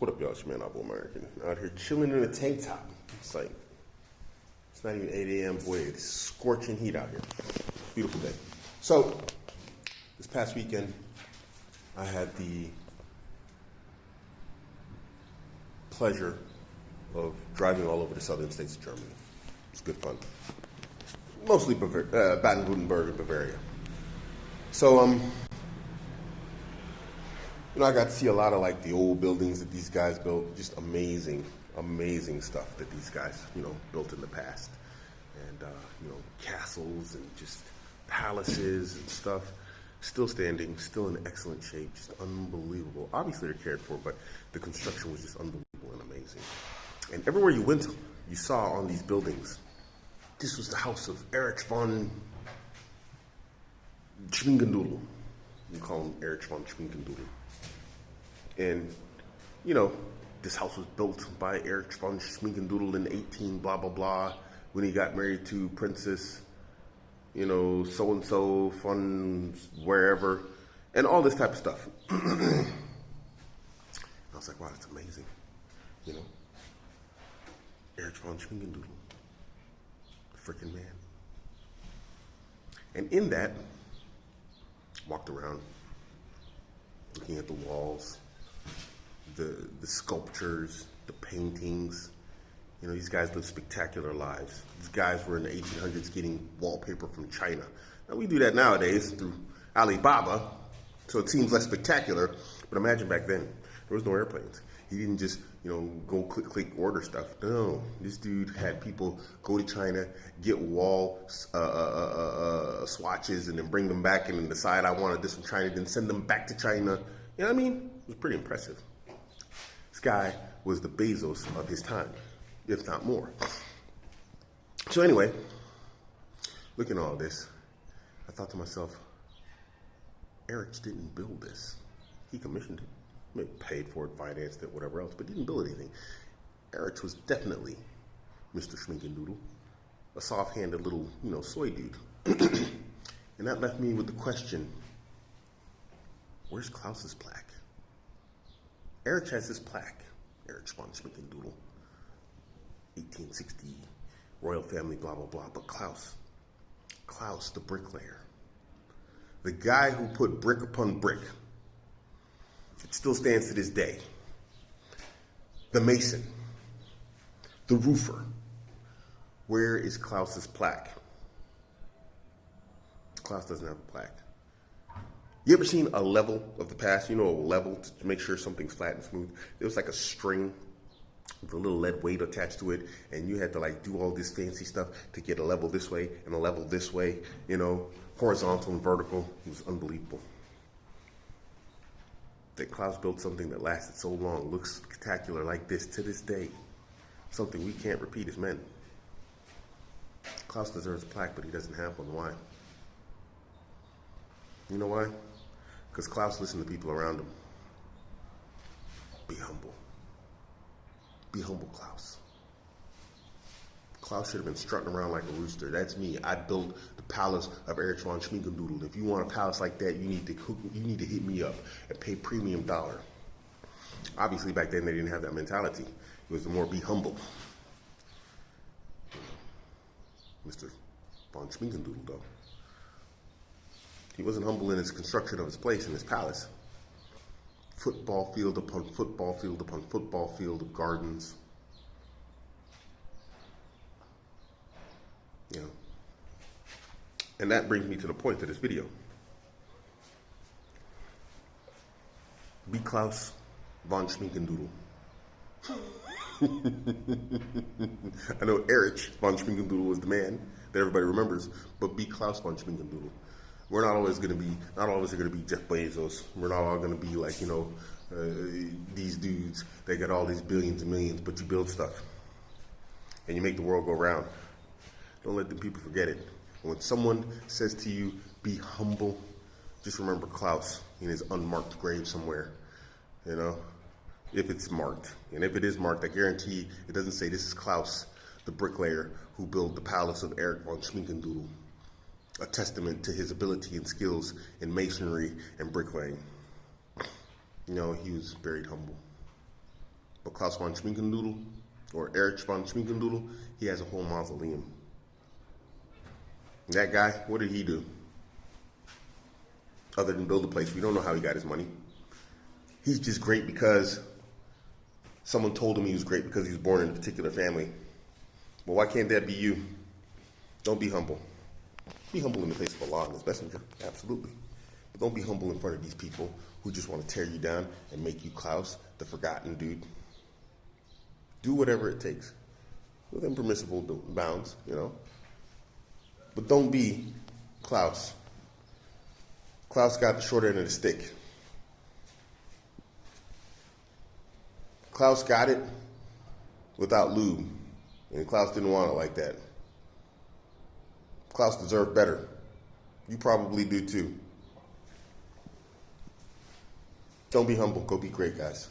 What up, y'all? It's your man, Abuamerican. Out here chilling in a tank top. It's like, it's not even 8 a.m. Boy, it's scorching heat out here. Beautiful day. So, this past weekend, I had the pleasure of driving all over the southern states of Germany. It's good fun. Mostly Baden-Württemberg and Bavaria. So, I got to see a lot of like the old buildings that these guys built. Just amazing, amazing stuff that these guys, built in the past. And, castles and just palaces and stuff. Still standing, still in excellent shape, just unbelievable. Obviously they're cared for, but the construction was just unbelievable and amazing. And everywhere you went, you saw on these buildings, this was the house of Erich von Schminkendoodle. We call him Erich von Schminkendoodle. And, this house was built by Erich von Schminkendoodle in 18 blah, blah, blah, when he got married to Princess, so-and-so, fun, wherever, and all this type of stuff. I was like, wow, that's amazing, Erich von Schminkendoodle, the freaking man. And in that, walked around, looking at the walls, the sculptures, the paintings. These guys live spectacular lives. These guys were in the 1800s getting wallpaper from China. Now, we do that nowadays through Alibaba, so it seems less spectacular. But imagine back then, there was no airplanes. He didn't just, go click, order stuff. No, this dude had people go to China, get wall swatches, and then bring them back and then decide I wanted this from China, then send them back to China. You know what I mean? It was pretty impressive. This guy was the Bezos of his time, if not more. So anyway, looking at all this, I thought to myself, Erich didn't build this. He commissioned it. Maybe paid for it, financed it, whatever else, but didn't build anything. Erich was definitely Mr. Schminkendoodle, a soft-handed little, soy dude. And that left me with the question, where's Klaus's plaque? Erich has this plaque, Erich von Schminkendoodle, 1860, royal family, blah, blah, blah. But Klaus, the bricklayer, the guy who put brick upon brick, it still stands to this day. The mason, the roofer. Where is Klaus's plaque? Klaus doesn't have a plaque. You ever seen a level of the past? A level to make sure something's flat and smooth. It was like a string with a little lead weight attached to it, and you had to do all this fancy stuff to get a level this way and a level this way, horizontal and vertical. It was unbelievable. That Klaus built something that lasted so long, looks spectacular like this to this day. Something we can't repeat as men. Klaus deserves a plaque, but he doesn't have one. Why? You know why? Because Klaus listened to people around him. Be humble. Be humble, Klaus. Klaus should have been strutting around like a rooster. That's me. I built the palace of Erich von Schminkendoodle. If you want a palace like that, you need to hit me up and pay premium dollar. Obviously, back then they didn't have that mentality. It was the more be humble. Mr. von Schminkendoodle, though. He wasn't humble in his construction of his place, in his palace. Football field upon football field upon football field of gardens. And that brings me to the point of this video. Be Klaus von Schminkendoodle. I know Erich von Schminkendoodle was the man that everybody remembers, but be Klaus von Schminkendoodle. We're not always going to be Jeff Bezos. We're not all going to be like, these dudes, they got all these billions and millions, but you build stuff. And you make the world go round. Don't let the people forget it. And when someone says to you, be humble, just remember Klaus in his unmarked grave somewhere, if it's marked. And if it is marked, I guarantee it doesn't say this is Klaus, the bricklayer who built the palace of Erich von Schminkendoodle. A testament to his ability and skills in masonry and bricklaying. He was very humble. But Klaus von Schminkendoodle, or Erich von Schminkendoodle, he has a whole mausoleum. And that guy, what did he do? Other than build a place, we don't know how he got his money. He's just great because someone told him he was great because he was born in a particular family. Well, why can't that be you? Don't be humble. Be humble in the face of Allah and His Messenger, absolutely. But don't be humble in front of these people who just want to tear you down and make you Klaus, the forgotten dude. Do whatever it takes, within permissible bounds, you know. But don't be Klaus. Klaus got the short end of the stick. Klaus got it without lube, and Klaus didn't want it like that. Klaus deserved better. You probably do too. Don't be humble. Go be great, guys.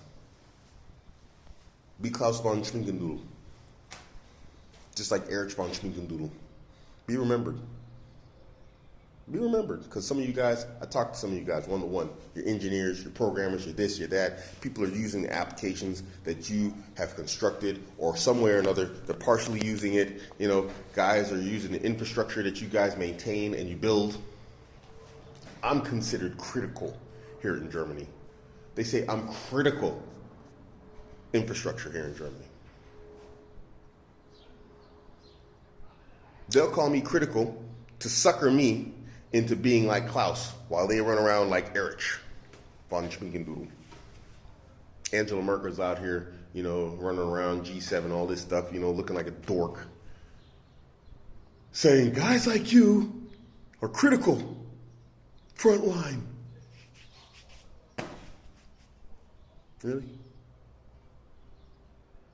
Be Klaus von Schminkendoodle. Just like Erich von Schminkendoodle. Be remembered. Be remembered. Because some of you guys, I talked to some of you guys one-to-one. Your engineers, your programmers, your this, your that. People are using the applications that you have constructed, or some way or another, they're partially using it. You know, guys are using the infrastructure that you guys maintain and you build. I'm considered critical here in Germany. They say I'm critical infrastructure here in Germany. They'll call me critical to sucker me into being like Klaus while they run around like Erich von Schminkendoodle. Angela Merkel's out here, you know, running around G7, all this stuff, you know, looking like a dork. Saying, guys like you are critical. Front line. Really?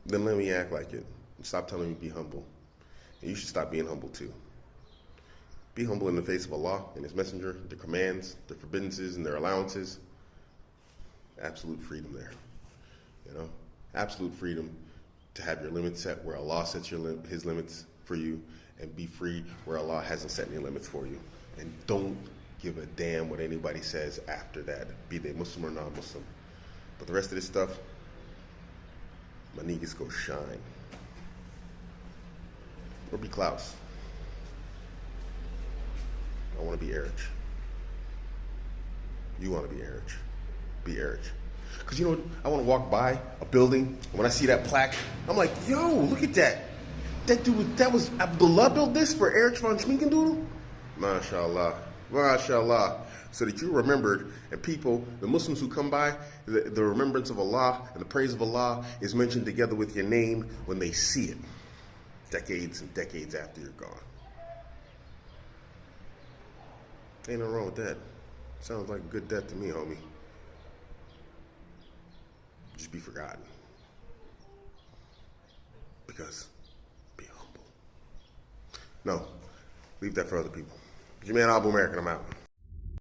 Then let me act like it. Stop telling me to be humble. And you should stop being humble too. Be humble in the face of Allah and His Messenger, their commands, their forbidances, and their allowances. Absolute freedom there. You know, absolute freedom to have your limits set where Allah sets His limits for you, and be free where Allah hasn't set any limits for you. And don't give a damn what anybody says after that, be they Muslim or non-Muslim. But the rest of this stuff, my niggas go shine. Or be Klaus. I want to be Erich. You want to be Erich. Be Erich. Because you know, I want to walk by a building, and when I see that plaque, I'm like, yo, look at that. That dude, that was Abdullah built this for Erich von Schminkendoodle? MashaAllah. MashaAllah. So that you remembered, and people, the Muslims who come by, the remembrance of Allah and the praise of Allah is mentioned together with your name when they see it. Decades and decades after you're gone. Ain't nothing wrong with that. Sounds like a good death to me, homie. Just be forgotten. Because be humble. No, leave that for other people. Your man Abuamerican, I'm out.